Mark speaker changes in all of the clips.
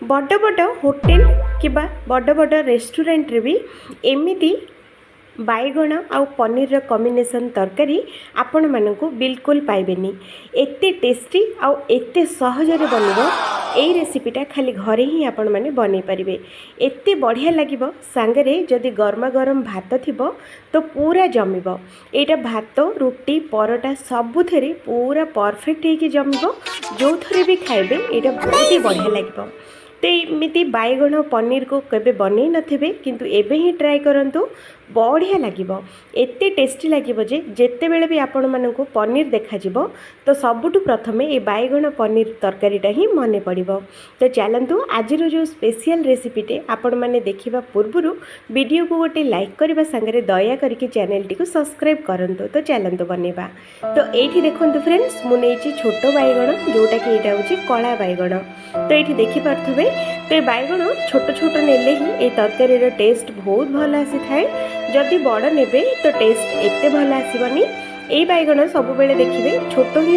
Speaker 1: बड़ बड़ होटेल कि बड़ बड़ रेस्टोरेंट रे भी एमती बैगण आउ पनीर कॉम्बिनेशन तरकारी आपण मानक बिल्कुल पाइबेनी। एते टेस्टी आउ एते सहजरे बनिबो एई रेसिपीटा खाली घरे ही आपण माने बनै पारिबे। एते बढ़िया लागिबो सांगरे जदि गरमा गरम भात थिबो तो पूरा जमिबो। एटा भात रुटी परोटा सबुथरे पूरा परफेक्ट हेकि जमिबो। जो थरे भी खाइबे एटा बहुत ही बढ़िया लागिबो। तो एमती बैगण पनीर को केबे बनै नथिबे किंतु एबे ही ट्राई करंतु बढ़िया लागिबो। एते टेस्टी लागिबो जे जेते बेले भी आपण मानकु पनीर देखा जिवो तो सबुठु प्रथमे ए बैगण पनीर तरकारीटा ही मने पड़िबो। तो चलंतु आजिर जो स्पेशल रेसिपीटे आपण माने देखिबा पूर्वरु वीडियो को गोटे लाइक करबा संगे दया करके चैनल टी को सब्सक्राइब करंतु। तो चलंतु बनेबा। तो एठी देखंतु फ्रेंड्स मु नेछि छोटो बैगण जोटा कि एटा होछि कळा बैगण। तो ये देखी पारे तो बैगण छोट छोट नेले ही ये तरकारी टेस्ट बहुत भल आसी थाए। जदि बड़ नेबे तो टेस्ट एते भल आसबनी। ये बैगण सब बेले देखिए छोट ही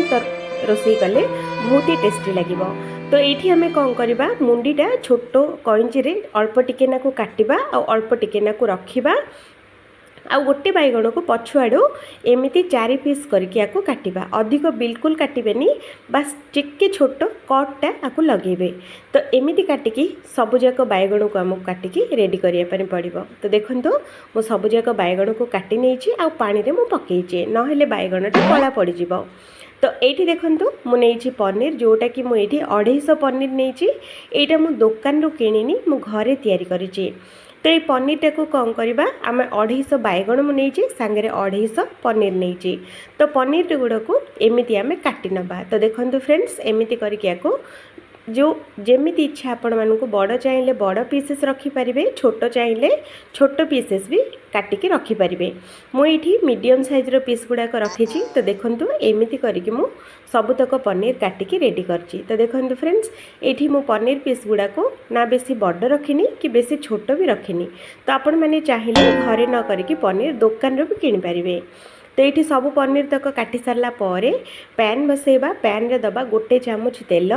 Speaker 1: रोषे कले बहुत ही टेस्टी लगे। तो ये आम कौन करवा मुंडीटा छोट कईची अल्प टिके नाकु काटिबा आ अल्प टिके नाकु रखिबा आ गोटे बैगण को पछुआड़ू एमती 4 पीस करके आपको काटिबा। अधिक बिल्कुल काटिबेनी बास टिके छोट कटटा आपको लगेबे। तो एमती काटिकी सबुजाक बैगण को आमको काटिकी रेडी करिया पड़िबो। तो देखंतु मो सबुजाक बैगण को काटी नेछि आ पानी रे मु पकेइछि नहेले बैगणटा कला पड़ जिवो। तो ये देखंतु मु नेछि पनीर जोटा कि मु एठी 250 पनीर नेछि। एटा मु दुकान रो किनिनी मु घरे तयारी करिछि। तो ये पनीरटा को कौन करवा आम 250 बैगण मुझे सांगे 250 पनीर नहीं। तो पनीर गुड़ा को एमती आम काटी नबा। तो देखो फ्रेंड्स एमती करके जो जमी इच्छा आपण मानक बड़ चाहिए बड़ पीसेस रखिपारे छोट चाहिए छोट पीसेस भी काटिकी रखिपारे। मुझे मीडियम साइज्र पीस गुड़ाक रखी। तो देखो एमती करके मु सबुतक पनीर काटिकी रेडी करची। तो देखो फ्रेंड्स ये मु पनीर पीस गुड़ाक ना बेसी बड़ रखिनी कि बेसी छोट भी रखिनी। तो आपण मैंने चाहिए घरे न करके पनीर दुकान रो भी किनि पारिबे। तो ये सब पनीर तक काटी सारा पर पैन बसैबा पैन रे दबा गोटे चामच तेल।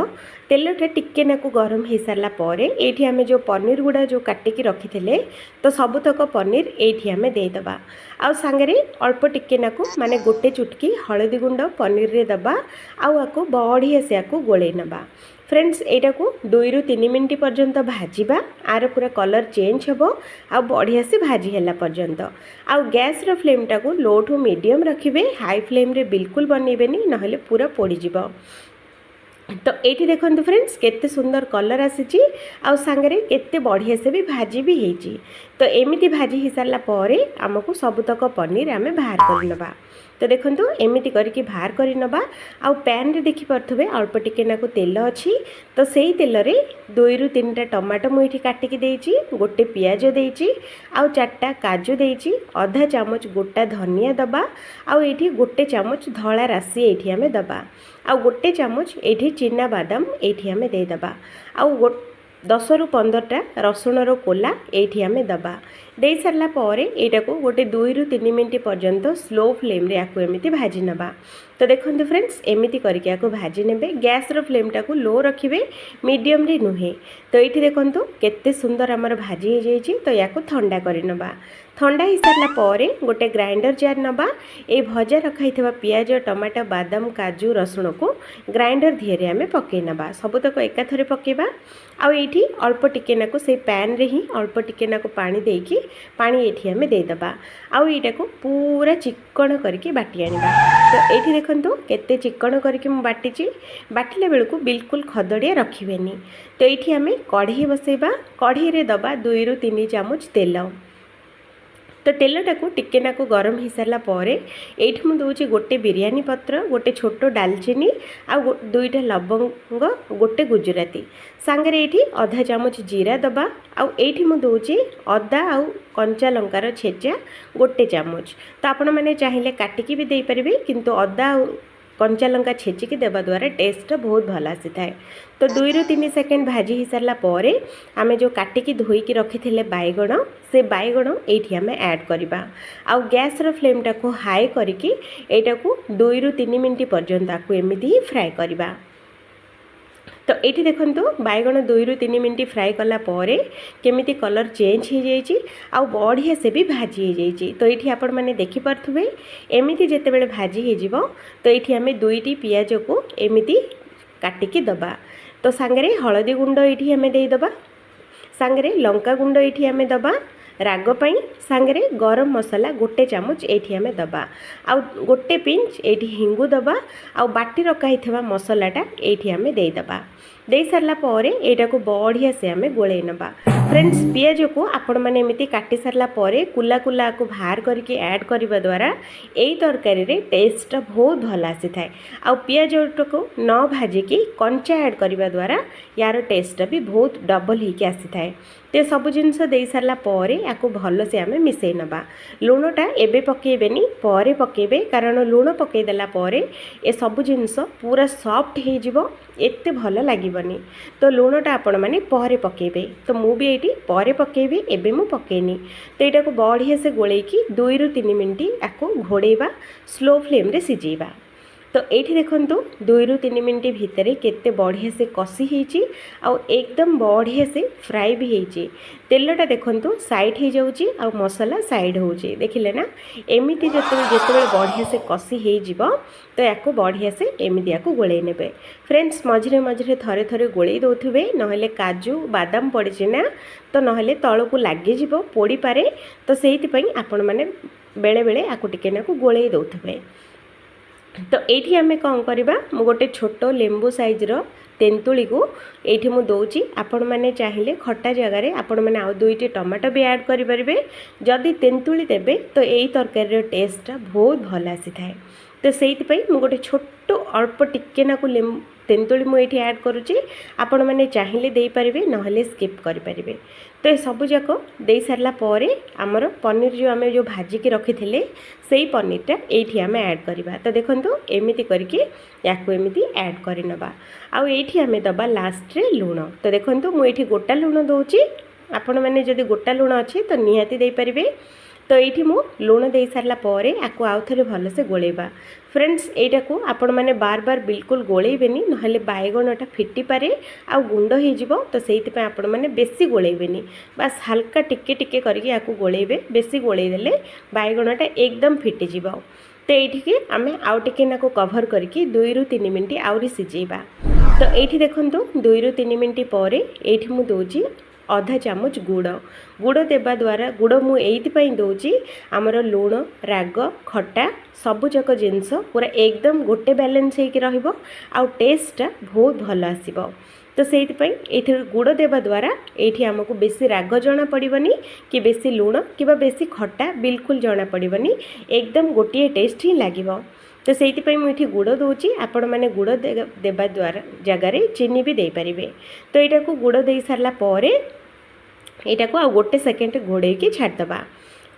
Speaker 1: तेलटा टिके नाकु गरम हो सारा पर ये आम जो पनीर गुड़ा जो काटिकी रखी थे तो सबुतक पनीर ये आम देदबा। आउ सांगरे अल्प टिके नाकु माने गोटे चुटकी हलदी गुंड पनीर रे दबा आउ बढ़िया से गोले नबा। फ्रेंड्स एटा को 2 ରୁ 3 मिनट पर्यंत भाजिबा। आर पूरा कलर चेंज हेबो आ बढ़िया से भाजी हैला पर्यंत। आ गैस रो फ्लेम टा को लो टू मीडियम रखिबे। हाई फ्लेम रे बिल्कुल बनइबेनी नहले पूरा पोड़ी जिवो। तो ये देखो फ्रेंड्स केते सुंदर कलर आसी आ सांगरे केते बढ़िया से भी भाजी भी होईची। तो एमती भाजी हो सारा पर आमको सबुतक पनीर आम बाहर कर नबा। तो देखो एमती करके बाहर कर नबा। आ पैन रे देखि परथबे अल्प टिके नाकु तेल अच्छी। तो सेही तेल रे 2 ରୁ 3ଟା टमाटो मुझे काटिकी देइची गोटे पियाज देइची आ 4टा काजू देइची आधा चामच गोटा धनिया दबा आ एठी गोटे चामच धला राशि एठी आमे दबा आ गोटे चामच एठी चिना बादाम एठी आमे दे दबा आ 10 ରୁ 15ଟା रसुणर कोला ये आम दबा। दे सारा पर यहाँ को गोटे 2 ରୁ 3 मिनट पर्यंत स्लो फ्लेम रे आपको एमती भाजी नबा। तो देखो फ्रेंड्स एमती करके भाजी ने गैस रो फ्लेम टा को लो रखिए मीडियम रे नुहे। तो ये देखो केते सुंदर आमर भाजी हो जाइए। तो या ठंडा कर नबा। ठंडा हो सारा पर गोटे ग्राइंडर जार नबा। ये भजा रखाई पियाज टमाटो बादाम काजू रसुण को ग्राइंडर धीरे आम पकई नबा। सबुतक एकाथरे पकेबा। आउ ये अल्प टिके नाकु से पैन रे ही अल्प टिके नाकु पानी देकी पानी ये आम देदबा। आउ यहाँ को पूरा चिक्कण करके बाटी आनिबा। तो ये देखो केते चिक्कण करके मु बाटी बाटिला बेलू बिल्कुल खदड़िया रखिबेनी। तो ये आम कढ़ी बसैबा। कढ़ी रे दबा 2 ରୁ 3 ଚାମଚ तेल। तो तेलटा को टिके नाकु गरम हो सारा पर ये मुझे गोटे बिरयानी पत्र गोटे छोट डालचीनी आ 2टा लवंग गोटे गुजराती सांगे ये आधा चामच जीरा दबा। आठी मुझे अदा आ कंचा लंकार छेचा गोटे चामच। तो आपण मैंने चाहिए काटिकी भी दे पारे किंतु अदा कंचा लंका छेचिकी देवा द्वारा टेस्ट बहुत भल आसी थाए। तो 2 ରୁ 3 सेकेंड भाजी हो सारा पर आम जो काटिकी धोईकी रखी थे बैगण से बैगण ये आम ऐड करवा। आउ गैस रो फ्लेम टा को हाई करके यहाँ को 2 ରୁ 3 मिनट पर्यंत आपको एमती ही फ्राए करवा। तो ये देखंतु बैगण 2 रु 3 मिनट फ्राए कला परे केमिति कलर चेंज हो जाइए आउ बढ़िया से भी भाजी हो जाइए। तो ये आपण मैंने देखिपे एमती जिते बड़े भाजी हो तो ये आम 2टी पियाज को एमती काटिकी दबा। तो सांगरे हलदी गुंड ये आम देदबा, सांगरे लंका गुंड ये आम दबा, राग पाई सांगरे गरम मसला गोटे चामच ये आम दबा, आउ गोटे पिंच ये हिंगु दबा, आउ बाटी रखाई मसलाटा ये आम देदबा। दे सारा पर यहाँ को बढ़िया से आम गोले नबा। फ्रेंड्स पियाज को आपण मैंने एमती काटी सारा पर कुला कुला को बाहर करके ऐड करने द्वारा यही तरकारी रे टेस्ट बहुत भल आसी थाए। आ पियाज को न भाजिकी कंचा ऐड करने द्वारा यार टेस्ट भी बहुत डबल होके आसी थाए। तो सब जिनस दे सारा पर या भल से आम मिसई नबा। लुणटा एबे पकेबेनी पर पकेबे, कारण लुण पकईदेला पर ए सब जिनस पूरा सॉफ्ट हो एते भल लगिबनी। तो लुणटा आपण मैंने पर पकेबे, तो मु भी ये पर पकेबी, एबे मु पकेनी। तो यहाँ को बढ़िया से गोलेकी 2 रु 3 मिनट या घोड़ेबा, स्लो फ्लेम रे सिझेबा। तो ये देखंतु 2 रु 3 मिनट भितर केते बढ़िया से कषी होइची आ एकदम बढ़िया से फ्राए भी होइची। तेलटा देखंतु साइड हो जाउची आ मसला साइड होउची, देखिले ना। एमिति जेतेबेले बढ़िया से कषी हो जिवो तो याको बढ़िया से एमिति याको गोळेई नेबे। फ्रेंड्स मझिरे मझिरे थरे थरे गोळेई दउथुबे, नहेले काजू बादाम पड़िछि ना तो नहेले तळकु लागि जिवो, पोड़ी पारे। तो सेहिति पई आपण माने बेले बेले याको टिके नाको गोळेई दउथुबे। तो ये आम कौन करवा, मु गोटे छोट लेंबू साइज्र तेंतुली को ये मुझे दूची। आपण मैंने चाहिए खट्टा जगार आपण मैंने आउ 2टी टमाटो भी ऐड करेंगे। जदि तेंतुली देबे तो यही तरकारी टेस्ट बहुत भल आसी थाए। तो से गोटे छोट अल्प टिके नाकु तेंतुली मुझे ऐड करुच्ची, आपण मैंने चाहिए दे पारे नहेले स्किप करें। तो ये सबूक दे सारा पर आमर पनीर जो आम जो भाजिकी रखी थे से पनीरटा ये आम ऐड करवा। तो देखो एमती करके या एमती ऐड कर नवा। आउ आम दबा लास्ट रे लुण। तो देखो मुझे गोटा लुण दूची, आपण मैंने जदि गोटा लुण अच्छे तो निहाती दे पारिबे। तो ये मु लुण दे सारा पर आपको आउ थे भल से गोलेबा। फ्रेंड्स एटा को आपण मैंने बार बार बिल्कुल गोलेबेनी, नहेले बैगणटा फिटी पारे आ गुंड हो। तो से आपण मैंने बेसी गोलेबेनी, बस हल्का टिके टिके करके या गोलेबे। बेसी गोलेदेले बैगणटा एकदम फिटिज। तो ये आम आउ टिके नाको कभर करके 2 रु 3 मिनट आउरी सिझेबा। तो ये देखंतु 2 रु 3 मिनट पर ये मु दूची आधा चामच गुड़ देवा द्वारा, गुड़ मुझे दूची आमर लुण राग खट्टा सबुजाक जिनस पूरा एकदम गोटे बैलेंस हो आ टेस्ट बहुत भल आसीबो। तो से गुड़ देवा द्वारा ये आमको बेसी राग जना पड़बनी कि बेसी लुण कि बेसी खट्टा बिल्कुल जना पड़बनी, एकदम गोटे टेस्ट ही लगे। तो से मुझे गुड़ दूची, आपण मैंने गुड़ देवा द्वारा जगार चीनी भी दे पारिबे। तो यहाँ को गुड़ दे सारा पर यहाँ को आ गोटे सेकेंड घोड़े की छाड़दबा।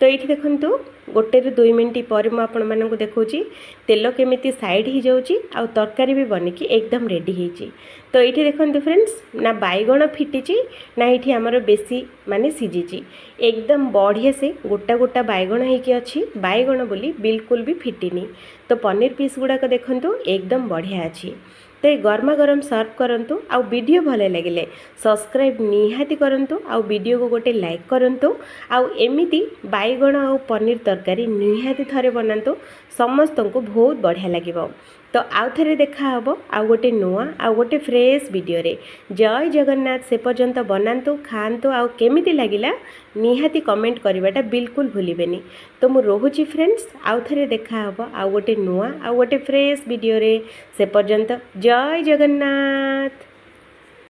Speaker 1: तो ये देखंतु 1 ରୁ 2 मिनट पर मुझे देखौची तेल केमिति साइड हो जाउची आ तरकारी भी बनिकी एकदम रेडी होइची। तो ये देखंतु फ्रेंड्स ना बैगण फिटिची ना ये आमर बेसी माने सिझिची, एकदम बढ़िया से गोटा गोटा बैगण होइकी अछि, बैगण बोली बिल्कुल भी फिटिनी। तो पनीर पीस गुड़ाक देखंतु एकदम बढ़िया अछि। तो ये गर्मा गरम सर्व करंतु। आउ वीडियो भले लगे सब्सक्राइब निहाती करंतु, आउ वीडियो को गोटे लाइक करंतु। आउ एमिति बैगण आउ पनीर तरकारी निहाती थरे बनातु, समस्त को बहुत बढ़िया लगे। तो आउ थे देखा हम आउ गोटे नुआ आउ गोटे फ्रेश वीडियो रे। जय जगन्नाथ। से पर्यंत बनातु खातु आउ केमिति लागिला निहाती कमेंट करवाटा बिल्कुल भूलिबेनी। तो मु रोहुची फ्रेंड्स, आउ थे देखा हम आउ गोटे नुआ आउ गोटे फ्रेश वीडियो रे। से पर्यंत जय जगन्नाथ।